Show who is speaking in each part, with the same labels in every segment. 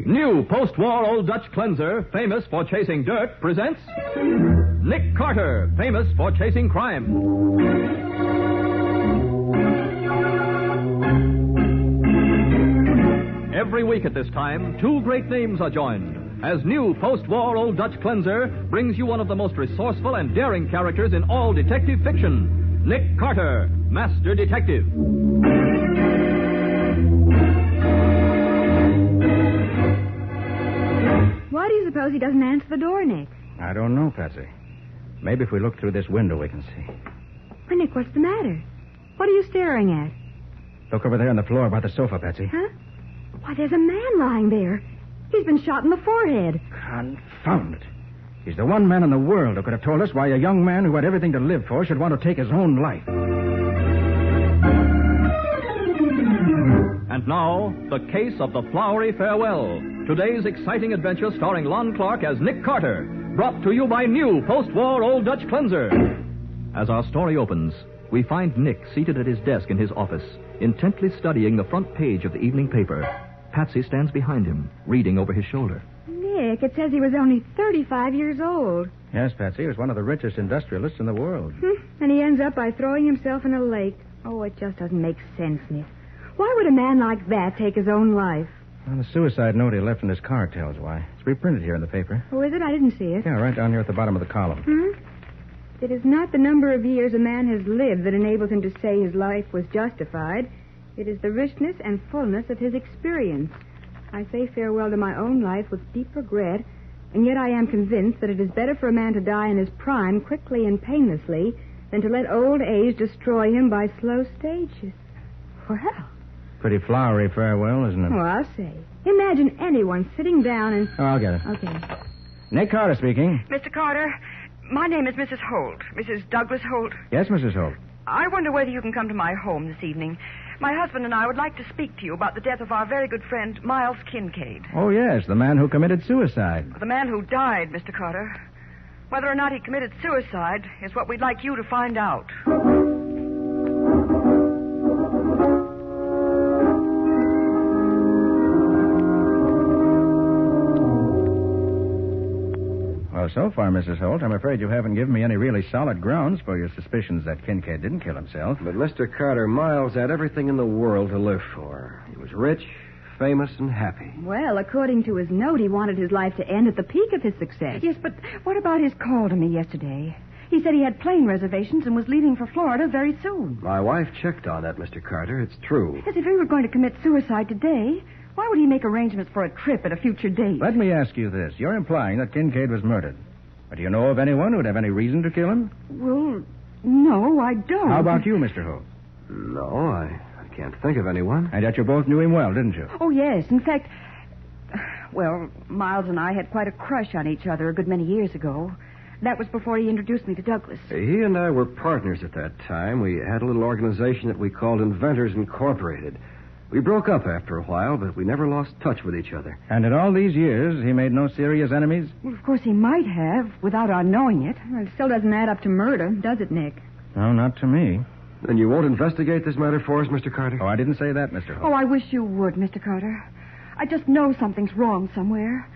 Speaker 1: New post-war Old Dutch cleanser, famous for chasing dirt, presents Nick Carter, famous for chasing crime. Every week at this time, two great names are joined as new post-war Old Dutch cleanser brings you one of the most resourceful and daring characters in all detective fiction, Nick Carter, Master Detective.
Speaker 2: Why do you suppose he doesn't answer the door, Nick?
Speaker 3: I don't know, Patsy. Maybe if we look through this window, we can see.
Speaker 2: Well, Nick, what's the matter? What are you staring at?
Speaker 3: Look over there on the floor by the sofa, Patsy.
Speaker 2: Huh? Why, there's a man lying there. He's been shot in the forehead.
Speaker 3: Confound it. He's the one man in the world who could have told us why a young man who had everything to live for should want to take his own life.
Speaker 1: And now, the case of the Flowery Farewell. Today's exciting adventure starring Lon Clark as Nick Carter. Brought to you by new post-war Old Dutch cleanser. As our story opens, we find Nick seated at his desk in his office, intently studying the front page of the evening paper. Patsy stands behind him, reading over his shoulder.
Speaker 2: Nick, it says he was only 35 years old.
Speaker 3: Yes, Patsy, he was one of the richest industrialists in the world.
Speaker 2: And he ends up by throwing himself in a lake. Oh, it just doesn't make sense, Nick. Why would a man like that take his own life?
Speaker 3: Well, the suicide note he left in his car tells why. It's reprinted here in the paper.
Speaker 2: Oh, is it? I didn't see it.
Speaker 3: Yeah, right down here at the bottom of the column.
Speaker 2: It is not the number of years a man has lived that enables him to say his life was justified. It is the richness and fullness of his experience. I say farewell to my own life with deep regret, and yet I am convinced that it is better for a man to die in his prime quickly and painlessly than to let old age destroy him by slow stages. Well,
Speaker 3: pretty flowery farewell, isn't it?
Speaker 2: Oh, I'll say. Imagine anyone sitting down and...
Speaker 3: Oh, I'll get it.
Speaker 2: Okay.
Speaker 3: Nick Carter speaking.
Speaker 4: Mr. Carter, my name is Mrs. Holt. Mrs. Douglas Holt.
Speaker 3: Yes, Mrs. Holt.
Speaker 4: I wonder whether you can come to my home this evening. My husband and I would like to speak to you about the death of our very good friend, Miles Kincaid.
Speaker 3: Oh, yes, the man who committed suicide.
Speaker 4: The man who died, Mr. Carter. Whether or not he committed suicide is what we'd like you to find out.
Speaker 3: Well, so far, Mrs. Holt, I'm afraid you haven't given me any really solid grounds for your suspicions that Kincaid didn't kill himself.
Speaker 5: But Mr. Carter, Miles had everything in the world to live for. He was rich, famous, and happy.
Speaker 2: Well, according to his note, he wanted his life to end at the peak of his success.
Speaker 4: Yes, but what about his call to me yesterday? He said he had plane reservations and was leaving for Florida very soon.
Speaker 5: My wife checked on that, Mr. Carter. It's true.
Speaker 4: As if he were going to commit suicide today. Why would he make arrangements for a trip at a future date?
Speaker 3: Let me ask you this. You're implying that Kincaid was murdered. But do you know of anyone who would have any reason to kill him?
Speaker 4: Well, no, I don't.
Speaker 3: How about you, Mr. Holt?
Speaker 5: No, I can't think of anyone.
Speaker 3: And yet you both knew him well, didn't you?
Speaker 4: Oh, yes. In fact, well, Miles and I had quite a crush on each other a good many years ago. That was before he introduced me to Douglas.
Speaker 5: He and I were partners at that time. We had a little organization that we called Inventors Incorporated. We broke up after a while, but we never lost touch with each other.
Speaker 3: And in all these years, he made no serious enemies?
Speaker 4: Well, of course, he might have, without our knowing it.
Speaker 2: Well, it still doesn't add up to murder, does it, Nick?
Speaker 3: No, not to me.
Speaker 5: Then you won't investigate this matter for us, Mr. Carter?
Speaker 3: Oh, I didn't say that, Mr. Holt.
Speaker 4: Oh, I wish you would, Mr. Carter. I just know something's wrong somewhere.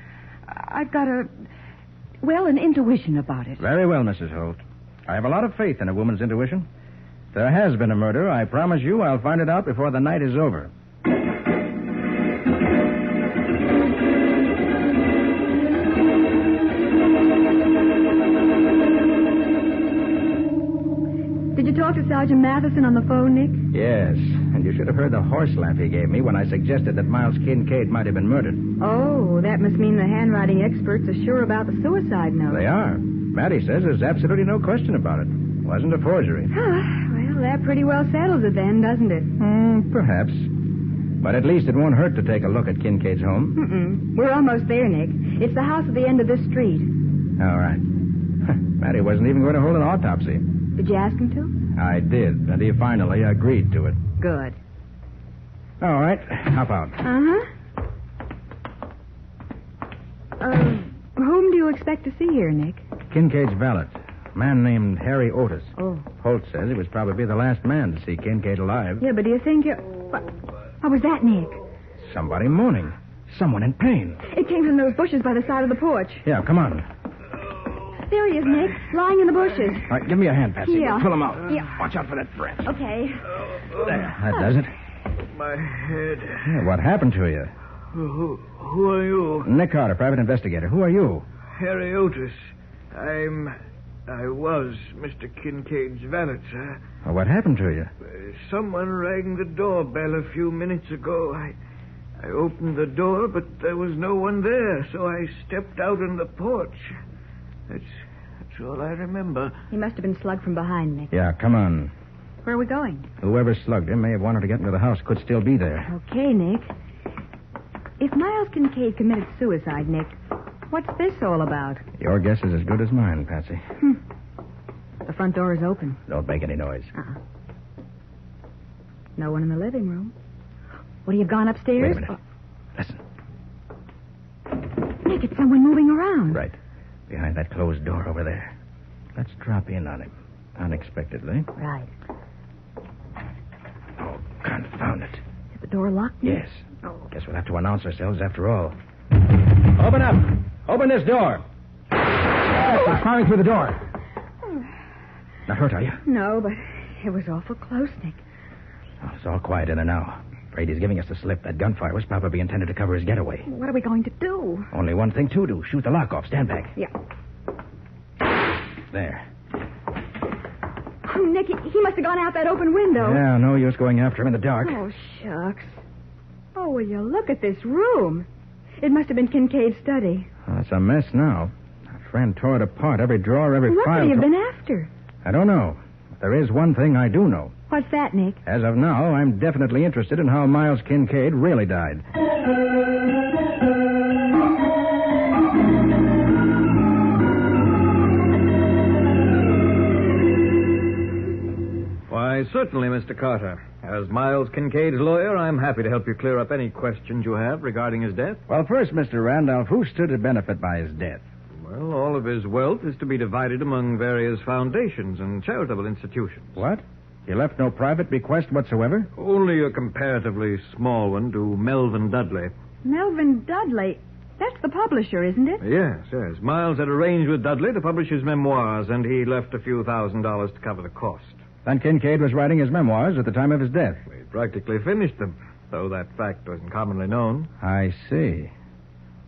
Speaker 4: I've got an intuition about it.
Speaker 3: Very well, Mrs. Holt. I have a lot of faith in a woman's intuition. If there has been a murder, I promise you I'll find it out before the night is over.
Speaker 2: Did you talk to Sergeant Matheson on the phone, Nick?
Speaker 3: Yes, and you should have heard the horse laugh he gave me when I suggested that Miles Kincaid might have been murdered.
Speaker 2: Oh, that must mean the handwriting experts are sure about the suicide note.
Speaker 3: They are. Matty says there's absolutely no question about it. It wasn't a forgery.
Speaker 2: Well, that pretty well settles it then, doesn't it?
Speaker 3: Perhaps. But at least it won't hurt to take a look at Kincaid's home.
Speaker 2: We're almost there, Nick. It's the house at the end of this street.
Speaker 3: All right. Matty wasn't even going to hold an autopsy.
Speaker 2: Did you ask him to?
Speaker 3: I did, and he finally agreed to it.
Speaker 2: Good.
Speaker 3: All right, hop out.
Speaker 2: Whom do you expect to see here, Nick?
Speaker 3: Kincaid's valet, a man named Harry Otis.
Speaker 2: Oh.
Speaker 3: Holt says he was probably the last man to see Kincaid alive.
Speaker 2: Yeah, but do you think you're... What was that, Nick?
Speaker 3: Somebody moaning. Someone in pain.
Speaker 2: It came from those bushes by the side of the porch.
Speaker 3: Yeah, come on.
Speaker 2: There he is, Nick, lying in the bushes.
Speaker 3: All right, give me a hand, Patsy.
Speaker 2: Yeah.
Speaker 3: Pull him out.
Speaker 2: Yeah.
Speaker 3: Watch out for that branch.
Speaker 2: Okay.
Speaker 3: There, that does it.
Speaker 6: My head.
Speaker 3: Yeah, what happened to you?
Speaker 6: Who are you?
Speaker 3: Nick Carter, private investigator. Who are you?
Speaker 6: Harry Otis. I was Mr. Kincaid's valet, sir.
Speaker 3: Well, what happened to you?
Speaker 6: Someone rang the doorbell a few minutes ago. I opened the door, but there was no one there, so I stepped out on the porch. That's all I remember.
Speaker 2: He must have been slugged from behind, Nick.
Speaker 3: Yeah, come on.
Speaker 2: Where are we going?
Speaker 3: Whoever slugged him may have wanted to get into the house. Could still be there.
Speaker 2: Okay, Nick. If Miles Kincaid committed suicide, Nick, what's this all about?
Speaker 3: Your guess is as good as mine, Patsy.
Speaker 2: The front door is open.
Speaker 3: Don't make any noise.
Speaker 2: No one in the living room. Would he have gone upstairs?
Speaker 3: Wait a minute. Listen.
Speaker 2: Nick, it's someone moving around.
Speaker 3: Right. Behind that closed door over there. Let's drop in on him. Unexpectedly.
Speaker 2: Right.
Speaker 3: Oh, confound it.
Speaker 2: Is the door locked, Nick?
Speaker 3: Yes. Guess we'll have to announce ourselves after all. Open up! Open this door! He's climbing through the door. Not hurt, are you?
Speaker 2: No, but it was awful close, Nick.
Speaker 3: Oh, it's all quiet in there now. Afraid he's giving us the slip. That gunfire was probably intended to cover his getaway.
Speaker 2: What are we going to do?
Speaker 3: Only one thing to do. Shoot the lock off. Stand back.
Speaker 2: Yeah.
Speaker 3: There.
Speaker 2: Oh, Nick, he must have gone out that open window.
Speaker 3: Yeah, no use going after him in the dark.
Speaker 2: Oh, shucks. Oh, will you look at this room? It must have been Kincaid's study.
Speaker 3: Oh, it's a mess now. Our friend tore it apart. Every drawer, every
Speaker 2: What
Speaker 3: file.
Speaker 2: could he have been after?
Speaker 3: I don't know. But there is one thing I do know.
Speaker 2: What's that, Nick?
Speaker 3: As of now, I'm definitely interested in how Miles Kincaid really died.
Speaker 5: Why, certainly, Mr. Carter. As Miles Kincaid's lawyer, I'm happy to help you clear up any questions you have regarding his death.
Speaker 3: Well, first, Mr. Randolph, who stood to benefit by his death?
Speaker 5: Well, all of his wealth is to be divided among various foundations and charitable institutions.
Speaker 3: What? He left no private bequest whatsoever?
Speaker 5: Only a comparatively small one to Melvin Dudley.
Speaker 2: Melvin Dudley. That's the publisher, isn't it?
Speaker 5: Yes. Miles had arranged with Dudley to publish his memoirs, and he left a few $1,000s to cover the cost.
Speaker 3: Then Kincaid was writing his memoirs at the time of his death.
Speaker 5: He practically finished them, though that fact wasn't commonly known.
Speaker 3: I see.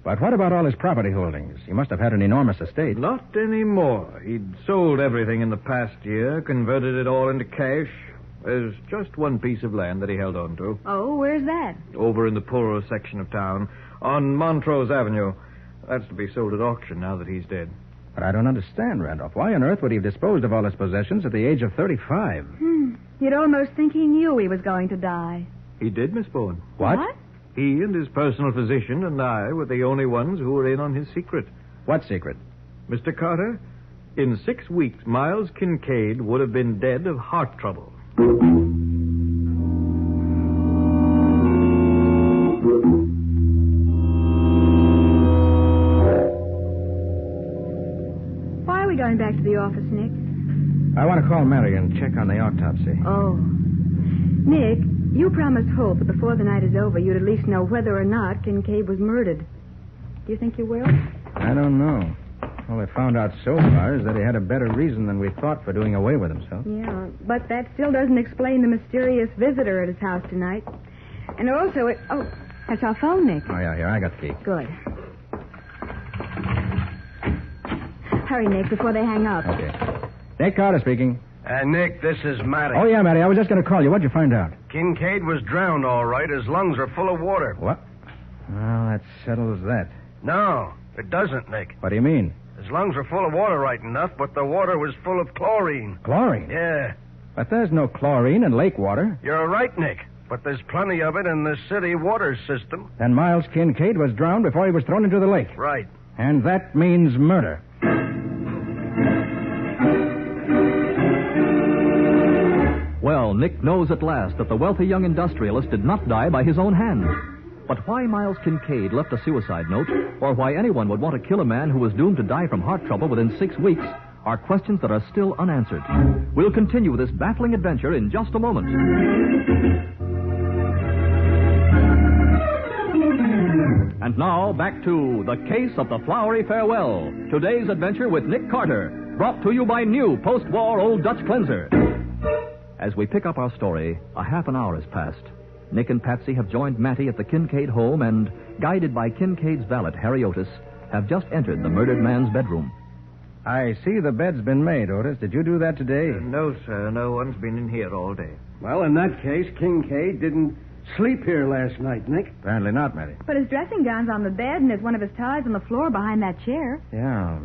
Speaker 3: But what about all his property holdings? He must have had an enormous estate.
Speaker 5: Not anymore. He'd sold everything in the past year, converted it all into cash. There's just one piece of land that he held on to.
Speaker 2: Oh, where's that?
Speaker 5: Over in the poorer section of town, on Montrose Avenue. That's to be sold at auction now that he's dead.
Speaker 3: But I don't understand, Randolph. Why on earth would he have disposed of all his possessions at the age of 35?
Speaker 2: You'd almost think he knew he was going to die.
Speaker 5: He did, Miss Bowen.
Speaker 3: What?
Speaker 5: He and his personal physician and I were the only ones who were in on his secret.
Speaker 3: What secret?
Speaker 5: Mr. Carter, in 6 weeks, Miles Kincaid would have been dead of heart trouble.
Speaker 2: Why are we going back to the office, Nick?
Speaker 3: I want to call Mary and check on the autopsy.
Speaker 2: Oh. Nick, you promised Hope that before the night is over, you'd at least know whether or not Kincaid was murdered. Do you think you will?
Speaker 3: I don't know. All I found out so far is that he had a better reason than we thought for doing away with himself.
Speaker 2: Yeah, but that still doesn't explain the mysterious visitor at his house tonight. And also, that's our phone, Nick.
Speaker 3: Oh, yeah, here, I got the key.
Speaker 2: Good. Hurry, Nick, before they hang up.
Speaker 3: Okay. Nick Carter speaking.
Speaker 7: Nick, this is Matty.
Speaker 3: Oh, yeah, Matty, I was just going to call you. What'd you find out?
Speaker 7: Kincaid was drowned, all right. His lungs are full of water.
Speaker 3: What? Well, that settles that.
Speaker 7: No, it doesn't, Nick.
Speaker 3: What do you mean?
Speaker 7: His lungs are full of water right enough, but the water was full of chlorine.
Speaker 3: Chlorine?
Speaker 7: Yeah.
Speaker 3: But there's no chlorine in lake water.
Speaker 7: You're right, Nick. But there's plenty of it in the city water system.
Speaker 3: Then Miles Kincaid was drowned before he was thrown into the lake.
Speaker 7: Right.
Speaker 3: And that means murder.
Speaker 1: Well, Nick knows at last that the wealthy young industrialist did not die by his own hand. But why Miles Kincaid left a suicide note, or why anyone would want to kill a man who was doomed to die from heart trouble within 6 weeks, are questions that are still unanswered. We'll continue this baffling adventure in just a moment. And now, back to The Case of the Flowery Farewell. Today's adventure with Nick Carter, brought to you by new post-war Old Dutch Cleanser. As we pick up our story, a half an hour has passed. Nick and Patsy have joined Mattie at the Kincaid home and, guided by Kincaid's valet, Harry Otis, have just entered the murdered man's bedroom.
Speaker 3: I see the bed's been made, Otis. Did you do that today?
Speaker 6: No, sir. No one's been in here all day.
Speaker 5: Well, in that case, Kincaid didn't sleep here last night, Nick.
Speaker 3: Apparently not, Mattie.
Speaker 2: But his dressing gown's on the bed, and there's one of his ties on the floor behind that chair.
Speaker 3: Yeah.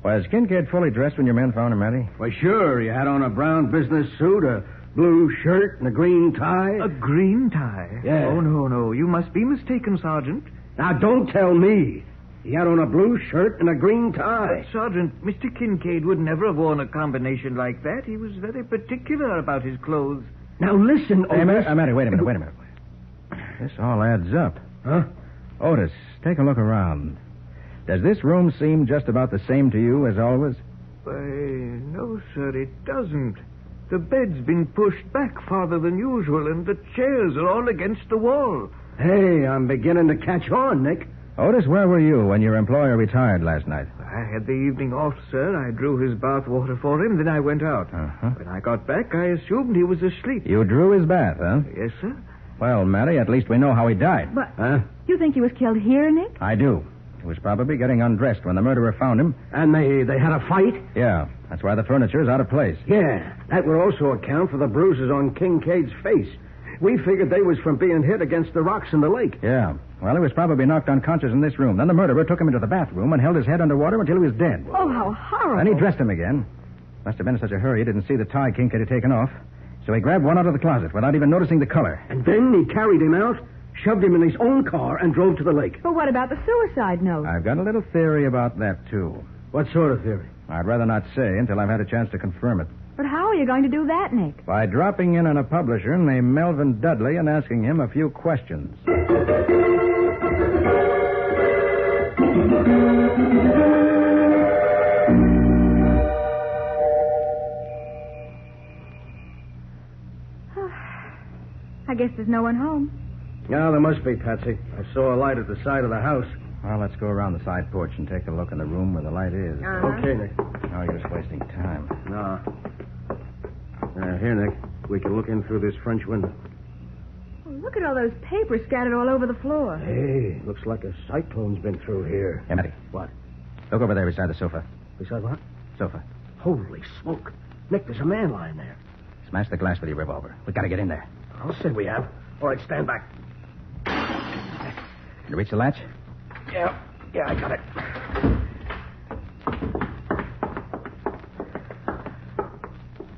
Speaker 3: Was Kincaid fully dressed when your men found him, Mattie?
Speaker 5: Well, sure. He had on a brown business suit, a blue shirt, and a green tie.
Speaker 6: A green tie?
Speaker 5: Yeah.
Speaker 6: Oh, no. You must be mistaken, Sergeant.
Speaker 5: Now, don't tell me. He had on a blue shirt and a green tie.
Speaker 6: But, Sergeant, Mr. Kincaid would never have worn a combination like that. He was very particular about his clothes.
Speaker 5: Now, listen, Otis.
Speaker 3: Hey, Mattie, wait a minute. This all adds up.
Speaker 5: Huh?
Speaker 3: Otis, take a look around. Does this room seem just about the same to you as always?
Speaker 6: Why, no, sir, it doesn't. The bed's been pushed back farther than usual, and the chairs are all against the wall.
Speaker 5: Hey, I'm beginning to catch on, Nick.
Speaker 3: Otis, where were you when your employer retired last night?
Speaker 6: I had the evening off, sir. I drew his bath water for him, then I went out.
Speaker 3: Uh-huh.
Speaker 6: When I got back, I assumed he was asleep.
Speaker 3: You drew his bath, huh?
Speaker 6: Yes, sir.
Speaker 3: Well, Mattie, at least we know how he died.
Speaker 2: But
Speaker 5: Huh?
Speaker 2: you think he was killed here, Nick?
Speaker 3: I do. He was probably getting undressed when the murderer found him.
Speaker 5: And they had a fight?
Speaker 3: Yeah, that's why the furniture is out of place.
Speaker 5: Yeah, that would also account for the bruises on Kincaid's face. We figured they was from being hit against the rocks in the lake.
Speaker 3: Yeah. Well, he was probably knocked unconscious in this room. Then the murderer took him into the bathroom and held his head underwater until he was dead.
Speaker 2: Oh, how horrible.
Speaker 3: Then he dressed him again. Must have been in such a hurry he didn't see the tie Kincaid had taken off. So he grabbed one out of the closet without even noticing the color.
Speaker 5: And then he carried him out, shoved him in his own car, and drove to the lake.
Speaker 2: But what about the suicide note?
Speaker 3: I've got a little theory about that, too.
Speaker 5: What sort of theory?
Speaker 3: I'd rather not say until I've had a chance to confirm it.
Speaker 2: But how are you going to do that, Nick?
Speaker 3: By dropping in on a publisher named Melvin Dudley and asking him a few questions.
Speaker 2: I guess there's no one home.
Speaker 5: Yeah, there must be, Patsy. I saw a light at the side of the house.
Speaker 3: Well, let's go around the side porch and take a look in the room where the light is.
Speaker 5: Okay, Nick.
Speaker 3: Oh, you're just wasting time.
Speaker 5: No. Here, Nick. We can look in through this French window.
Speaker 2: Oh, look at all those papers scattered all over the floor.
Speaker 5: Hey, looks like a cyclone's been through here.
Speaker 3: Hey, Mattie.
Speaker 5: What?
Speaker 3: Look over there beside the sofa.
Speaker 5: Beside what?
Speaker 3: Sofa.
Speaker 5: Holy smoke. Nick, there's a man lying there.
Speaker 3: Smash the glass with your revolver. We gotta get in there.
Speaker 5: I'll say we have. All right, stand back.
Speaker 3: Did you reach the latch?
Speaker 5: Yeah, I got it.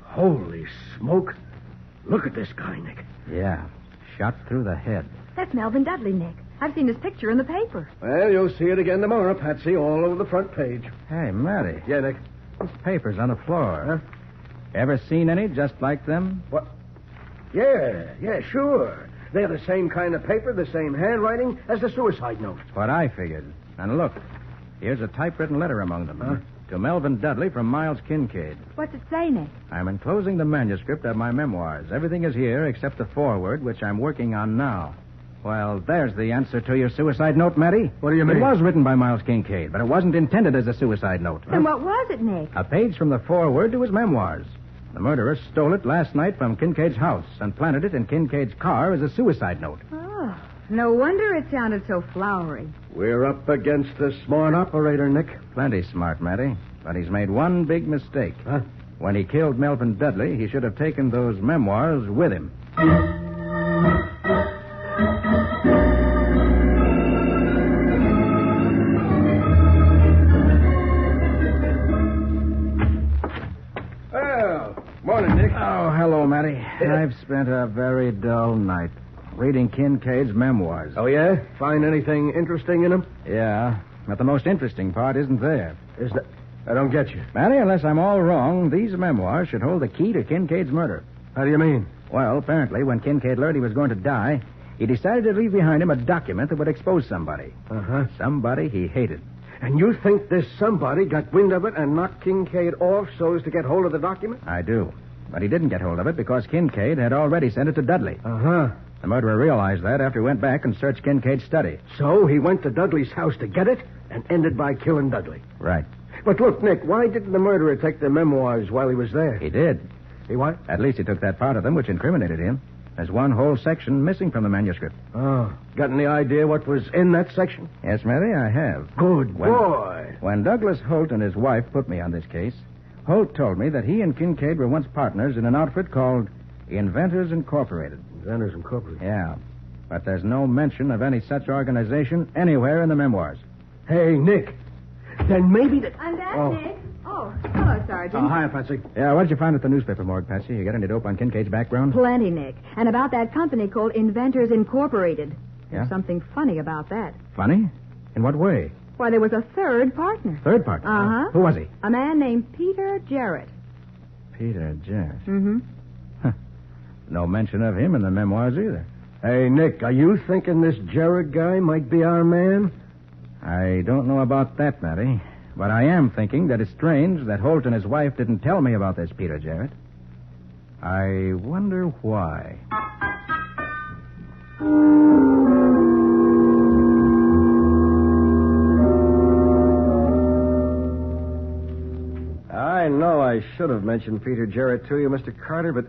Speaker 5: Holy smoke. Look at this guy, Nick.
Speaker 3: Yeah. Shot through the head.
Speaker 2: That's Melvin Dudley, Nick. I've seen his picture in the paper.
Speaker 5: Well, you'll see it again tomorrow, Patsy, all over the front page.
Speaker 3: Hey, Mattie.
Speaker 5: Yeah, Nick.
Speaker 3: These papers on the floor. Ever seen any just like them?
Speaker 5: What? Yeah, sure. They're the same kind of paper, the same handwriting as the suicide note.
Speaker 3: That's what I figured. And look, here's a typewritten letter among them.
Speaker 5: Huh?
Speaker 3: To Melvin Dudley from Miles Kincaid.
Speaker 2: What's it say, Nick?
Speaker 3: I'm enclosing the manuscript of my memoirs. Everything is here except the foreword, which I'm working on now. Well, there's the answer to your suicide note, Mattie.
Speaker 5: What do you mean?
Speaker 3: It was written by Miles Kincaid, but it wasn't intended as a suicide note.
Speaker 2: Then what was it, Nick?
Speaker 3: A page from the foreword to his memoirs. The murderer stole it last night from Kincaid's house and planted it in Kincaid's car as a suicide note.
Speaker 2: Oh, no wonder it sounded so flowery.
Speaker 5: We're up against a smart operator, Nick.
Speaker 3: Plenty smart, Mattie. But he's made one big mistake.
Speaker 5: Huh?
Speaker 3: When he killed Melvin Dudley, he should have taken those memoirs with him.
Speaker 5: Well, morning, Nick.
Speaker 3: Oh, hello, Mattie. I've spent a very dull night reading Kincaid's memoirs.
Speaker 5: Oh, yeah? Find anything interesting in them?
Speaker 3: Yeah, but the most interesting part isn't there.
Speaker 5: Is that... I don't get you.
Speaker 3: Mattie, unless I'm all wrong, these memoirs should hold the key to Kincaid's murder.
Speaker 5: How do you mean?
Speaker 3: Well, apparently, when Kincaid learned he was going to die, he decided to leave behind him a document that would expose somebody.
Speaker 5: Uh-huh.
Speaker 3: Somebody he hated.
Speaker 5: And you think this somebody got wind of it and knocked Kincaid off so as to get hold of the document?
Speaker 3: I do. But he didn't get hold of it because Kincaid had already sent it to Dudley.
Speaker 5: Uh-huh.
Speaker 3: The murderer realized that after he went back and searched Kincaid's study.
Speaker 5: So he went to Dudley's house to get it and ended by killing Dudley.
Speaker 3: Right.
Speaker 5: But look, Nick, why didn't the murderer take the memoirs while he was there?
Speaker 3: He did.
Speaker 5: He what?
Speaker 3: At least he took that part of them which incriminated him. There's one whole section missing from the manuscript.
Speaker 5: Oh, got any idea what was in that section?
Speaker 3: Yes, Mary, I have.
Speaker 5: Good boy.
Speaker 3: When Douglas Holt and his wife put me on this case, Holt told me that he and Kincaid were once partners in an outfit called Inventors Incorporated.
Speaker 5: Inventors Incorporated?
Speaker 3: Yeah. But there's no mention of any such organization anywhere in the memoirs.
Speaker 5: Hey, Nick. Then maybe the...
Speaker 2: I'm back, Nick. Oh, hello, Sergeant.
Speaker 5: Hi, Patsy.
Speaker 3: Yeah, what did you find at the newspaper morgue, Patsy? You get any dope on Kincaid's background?
Speaker 2: Plenty, Nick. And about that company called Inventors Incorporated.
Speaker 3: Yeah?
Speaker 2: There's something funny about that.
Speaker 3: Funny? In what way?
Speaker 2: Why, there was a third partner.
Speaker 3: Third partner?
Speaker 2: Uh-huh.
Speaker 3: Who was he?
Speaker 2: A man named Peter Jarrett.
Speaker 3: Peter Jarrett.
Speaker 2: Mm-hmm.
Speaker 3: No mention of him in the memoirs either.
Speaker 5: Hey, Nick, are you thinking this Jarrett guy might be our man?
Speaker 3: I don't know about that, Matty. But I am thinking that it's strange that Holt and his wife didn't tell me about this Peter Jarrett. I wonder why.
Speaker 5: I know I should have mentioned Peter Jarrett to you, Mr. Carter, but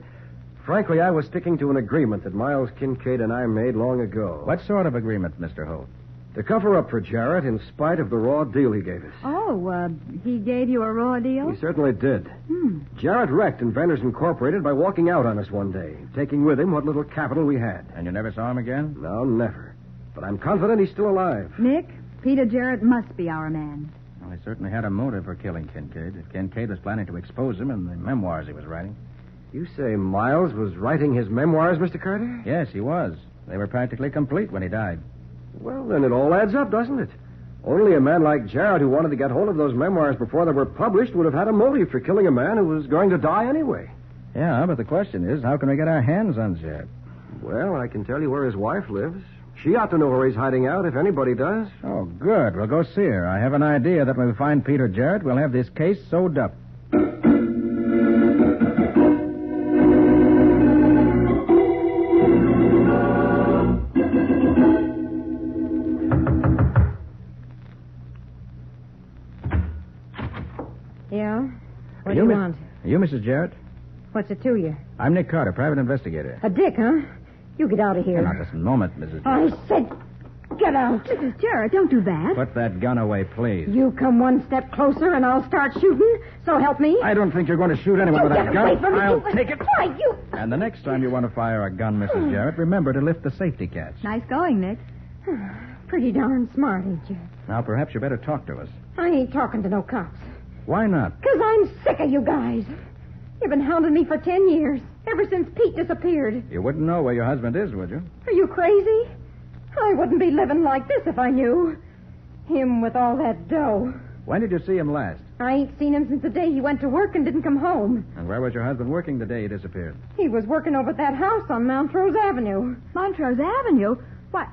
Speaker 5: frankly, I was sticking to an agreement that Miles Kincaid and I made long ago.
Speaker 3: What sort of agreement, Mr. Holt?
Speaker 5: To cover up for Jarrett in spite of the raw deal he gave us.
Speaker 2: Oh, he gave you a raw deal?
Speaker 5: He certainly did. Jarrett wrecked Inventors Incorporated by walking out on us one day, taking with him what little capital we had.
Speaker 3: And you never saw him again?
Speaker 5: No, never. But I'm confident he's still alive.
Speaker 2: Nick, Peter Jarrett must be our man.
Speaker 3: Well, he certainly had a motive for killing Kincaid. If Kincaid was planning to expose him in the memoirs he was writing.
Speaker 5: You say Miles was writing his memoirs, Mr. Carter?
Speaker 3: Yes, he was. They were practically complete when he died.
Speaker 5: Well, then it all adds up, doesn't it? Only a man like Jarrett who wanted to get hold of those memoirs before they were published would have had a motive for killing a man who was going to die anyway.
Speaker 3: Yeah, but the question is, how can we get our hands on Jarrett?
Speaker 5: Well, I can tell you where his wife lives. She ought to know where he's hiding out, if anybody does.
Speaker 3: Oh, good. We'll go see her. I have an idea that when we find Peter Jarrett, we'll have this case sewed up.
Speaker 2: Yeah? What do you want?
Speaker 3: Are you Mrs. Jarrett?
Speaker 2: What's it to you?
Speaker 3: I'm Nick Carter, private investigator.
Speaker 2: A dick, huh? You get out of here.
Speaker 3: Not this moment, Mrs. Jarrett.
Speaker 2: I said, get out. Mrs. Jarrett, don't do that.
Speaker 3: Put that gun away, please.
Speaker 2: You come one step closer and I'll start shooting. So help me.
Speaker 3: I don't think you're going to shoot anyone with that
Speaker 2: Get
Speaker 3: gun.
Speaker 2: away from me.
Speaker 3: I'll take it.
Speaker 2: Why, you...
Speaker 3: And the next time you want to fire a gun, Mrs. Jarrett, remember to lift the safety catch.
Speaker 2: Nice going, Nick. Pretty darn smart, ain't you?
Speaker 3: Now, perhaps you better talk to us.
Speaker 2: I ain't talking to no cops.
Speaker 3: Why not?
Speaker 2: 'Cause I'm sick of you guys. You've been hounding me for 10 years, ever since Pete disappeared.
Speaker 3: You wouldn't know where your husband is, would you?
Speaker 2: Are you crazy? I wouldn't be living like this if I knew. Him with all that dough.
Speaker 3: When did you see him last?
Speaker 2: I ain't seen him since the day he went to work and didn't come home.
Speaker 3: And where was your husband working the day he disappeared?
Speaker 2: He was working over at that house on Montrose Avenue. Montrose Avenue? Why,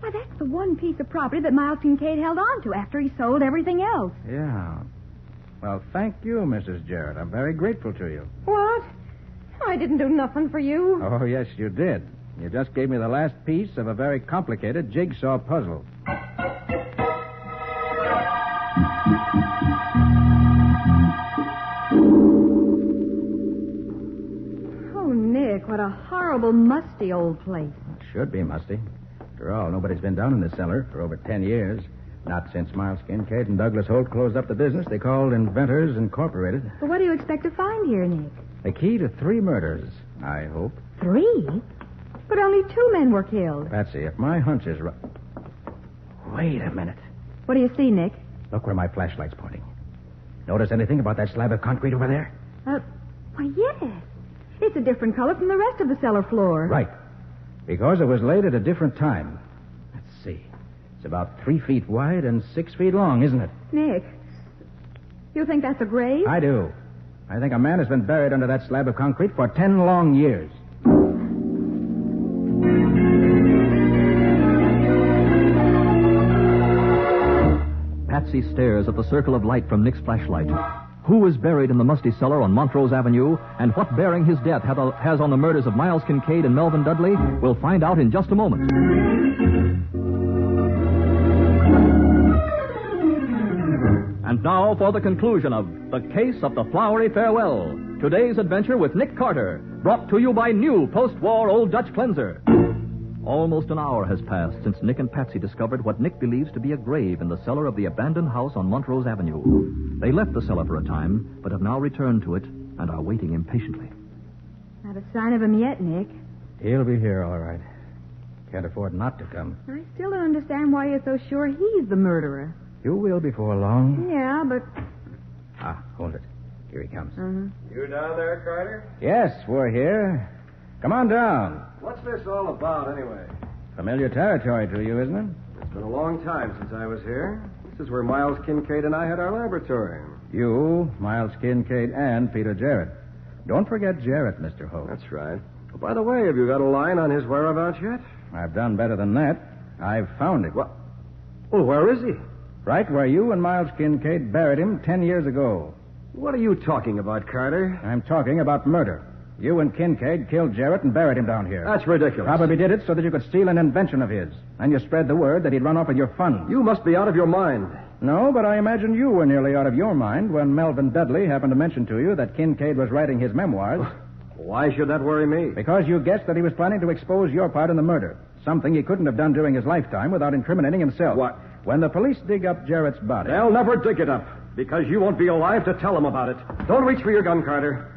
Speaker 2: that's the one piece of property that Miles Kincaid held on to after he sold everything else.
Speaker 3: Yeah. Well, thank you, Mrs. Jarrett. I'm very grateful to you.
Speaker 2: What? I didn't do nothing for you.
Speaker 3: Oh, yes, you did. You just gave me the last piece of a very complicated jigsaw puzzle.
Speaker 2: Oh, Nick, what a horrible, musty old place.
Speaker 3: It should be musty. After all, nobody's been down in the cellar for over 10 years. Not since Miles Kincaid and Douglas Holt closed up the business they called Inventors Incorporated.
Speaker 2: But what do you expect to find here, Nick?
Speaker 3: The key to 3 murders, I hope.
Speaker 2: 3? But only 2 men were killed.
Speaker 3: Patsy, if my hunch is right... Wait a minute.
Speaker 2: What do you see, Nick?
Speaker 3: Look where my flashlight's pointing. Notice anything about that slab of concrete over there?
Speaker 2: Why, yes. It's a different color from the rest of the cellar floor.
Speaker 3: Right. Because it was laid at a different time. Let's see. It's about 3 feet wide and 6 feet long, isn't it?
Speaker 2: Nick, you think that's a grave?
Speaker 3: I do. I think a man has been buried under that slab of concrete for 10 long years.
Speaker 1: Patsy stares at the circle of light from Nick's flashlight. Who is buried in the musty cellar on Montrose Avenue, and what bearing his death has on the murders of Miles Kincaid and Melvin Dudley, we'll find out in just a moment. And now for the conclusion of The Case of the Flowery Farewell. Today's adventure with Nick Carter, brought to you by new post-war Old Dutch Cleanser. Almost an hour has passed since Nick and Patsy discovered what Nick believes to be a grave in the cellar of the abandoned house on Montrose Avenue. They left the cellar for a time, but have now returned to it and are waiting impatiently.
Speaker 2: Not a sign of him yet, Nick.
Speaker 3: He'll be here, all right. Can't afford not to come.
Speaker 2: I still don't understand why you're so sure he's the murderer.
Speaker 3: You will before long.
Speaker 2: Yeah, but...
Speaker 3: Ah, hold it. Here he comes.
Speaker 5: You down there, Carter?
Speaker 3: Yes, we're here. Come on down.
Speaker 5: What's this all about, anyway?
Speaker 3: Familiar territory to you, isn't it?
Speaker 5: It's been a long time since I was here. This is where Miles Kincaid and I had our laboratory.
Speaker 3: You, Miles Kincaid, and Peter Jarrett. Don't forget Jarrett, Mr. Holt.
Speaker 5: That's right. Oh, by the way, have you got a line on his whereabouts yet?
Speaker 3: I've done better than that. I've found him.
Speaker 5: What? Well, where is he?
Speaker 3: Right where you and Miles Kincaid buried him 10 years ago.
Speaker 5: What are you talking about, Carter?
Speaker 3: I'm talking about murder. You and Kincaid killed Jarrett and buried him down here.
Speaker 5: That's ridiculous.
Speaker 3: Probably did it so that you could steal an invention of his. And you spread the word that he'd run off with your funds.
Speaker 5: You must be out of your mind.
Speaker 3: No, but I imagine you were nearly out of your mind when Melvin Dudley happened to mention to you that Kincaid was writing his memoirs.
Speaker 5: Why should that worry me?
Speaker 3: Because you guessed that he was planning to expose your part in the murder. Something he couldn't have done during his lifetime without incriminating himself.
Speaker 5: What?
Speaker 3: When the police dig up Jarrett's body...
Speaker 5: They'll never dig it up, because you won't be alive to tell them about it. Don't reach for your gun, Carter.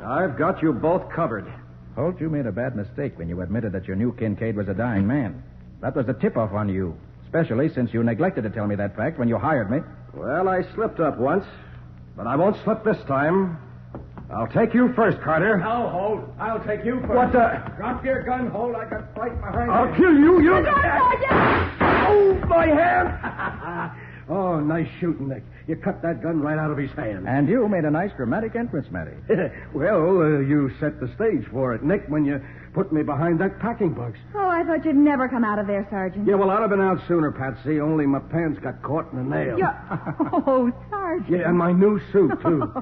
Speaker 5: I've got you both covered.
Speaker 3: Holt, you made a bad mistake when you admitted that you knew Kincaid was a dying man. That was a tip-off on you, especially since you neglected to tell me that fact when you hired me.
Speaker 5: Well, I slipped up once, but I won't slip this time. I'll take you first, Carter.
Speaker 3: No, Holt. I'll take you first.
Speaker 5: What the...
Speaker 3: Drop your gun, Holt. I got fight behind you.
Speaker 5: I'll kill you, you...
Speaker 6: Oh, my hand! Oh, nice shooting, Nick. You cut that gun right out of his hand.
Speaker 3: And you made a nice dramatic entrance, Matty.
Speaker 6: Well, you set the stage for it, Nick, when you put me behind that packing box.
Speaker 2: Oh, I thought you'd never come out of there, Sergeant.
Speaker 6: Yeah, well, I'd have been out sooner, Patsy, only my pants got caught in a nail.
Speaker 2: Oh, Sergeant.
Speaker 6: Yeah, and my new suit, too.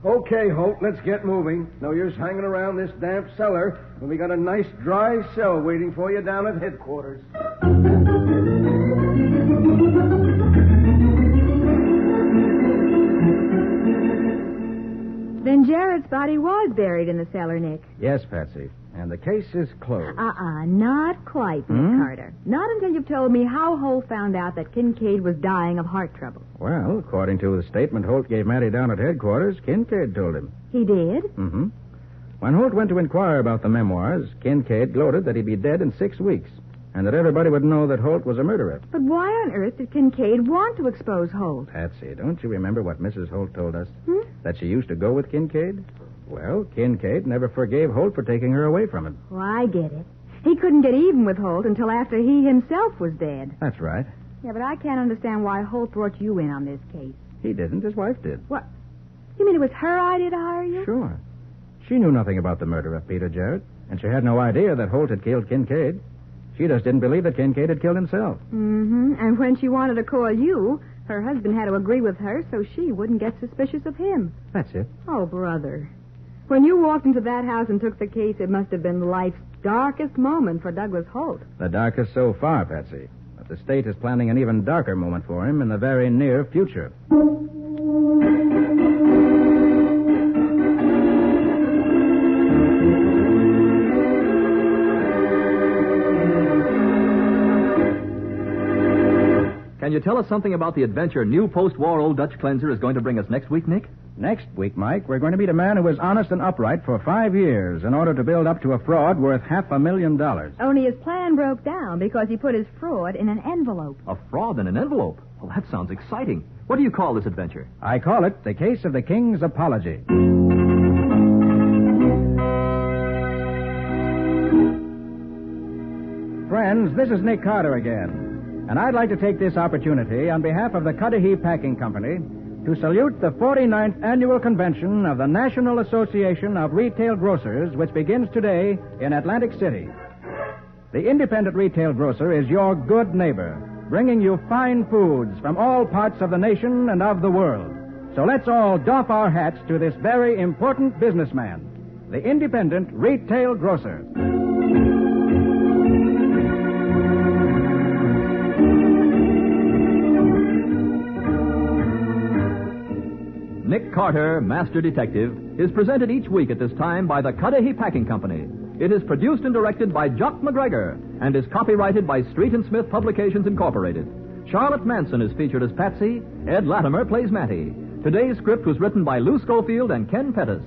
Speaker 6: Okay, Holt, let's get moving. No use hanging around this damp cellar when we got a nice dry cell waiting for you down at headquarters.
Speaker 2: Then Jarrett's body was buried in the cellar, Nick.
Speaker 3: Yes, Patsy. And the case is closed.
Speaker 2: Not quite, Miss Carter. Not until you've told me how Holt found out that Kincaid was dying of heart trouble.
Speaker 3: Well, according to the statement Holt gave Matty down at headquarters, Kincaid told him.
Speaker 2: He did?
Speaker 3: Mm-hmm. When Holt went to inquire about the memoirs, Kincaid gloated that he'd be dead in 6 weeks, and that everybody would know that Holt was a murderer.
Speaker 2: But why on earth did Kincaid want to expose Holt?
Speaker 3: Patsy, don't you remember what Mrs. Holt told us? That she used to go with Kincaid? Well, Kincaid never forgave Holt for taking her away from him.
Speaker 2: Well, I get it. He couldn't get even with Holt until after he himself was dead.
Speaker 3: That's right.
Speaker 2: Yeah, but I can't understand why Holt brought you in on this case.
Speaker 3: He didn't. His wife did.
Speaker 2: What? You mean it was her idea to hire you?
Speaker 3: Sure. She knew nothing about the murder of Peter Jarrett, and she had no idea that Holt had killed Kincaid. She just didn't believe that Kincaid had killed himself.
Speaker 2: Mm-hmm. And when she wanted to call you, her husband had to agree with her so she wouldn't get suspicious of him.
Speaker 3: That's it.
Speaker 2: Oh, brother. When you walked into that house and took the case, it must have been life's darkest moment for Douglas Holt.
Speaker 3: The darkest so far, Patsy. But the state is planning an even darker moment for him in the very near future.
Speaker 1: Can you tell us something about the adventure new post-war Old Dutch Cleanser is going to bring us next week, Nick?
Speaker 3: Next week, Mike, we're going to meet a man who was honest and upright for 5 years in order to build up to a fraud worth $500,000.
Speaker 2: Only his plan broke down because he put his fraud in an envelope.
Speaker 1: A fraud in an envelope? Well, that sounds exciting. What do you call this adventure?
Speaker 3: I call it The Case of the King's Apology. Friends, this is Nick Carter again. And I'd like to take this opportunity on behalf of the Cudahy Packing Company to salute the 49th Annual Convention of the National Association of Retail Grocers, which begins today in Atlantic City. The independent retail grocer is your good neighbor, bringing you fine foods from all parts of the nation and of the world. So let's all doff our hats to this very important businessman, the independent retail grocer.
Speaker 1: Nick Carter, Master Detective, is presented each week at this time by the Cudahy Packing Company. It is produced and directed by Jock McGregor and is copyrighted by Street and Smith Publications Incorporated. Charlotte Manson is featured as Patsy. Ed Latimer plays Matty. Today's script was written by Lou Schofield and Ken Pettis.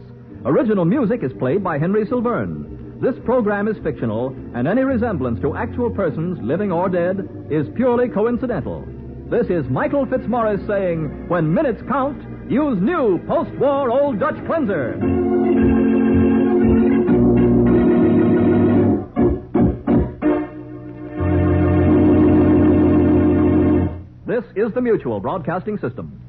Speaker 1: Original music is played by Henry Silverne. This program is fictional, and any resemblance to actual persons, living or dead, is purely coincidental. This is Michael Fitzmaurice saying, when minutes count, use new post-war Old Dutch cleanser. This is the Mutual Broadcasting System.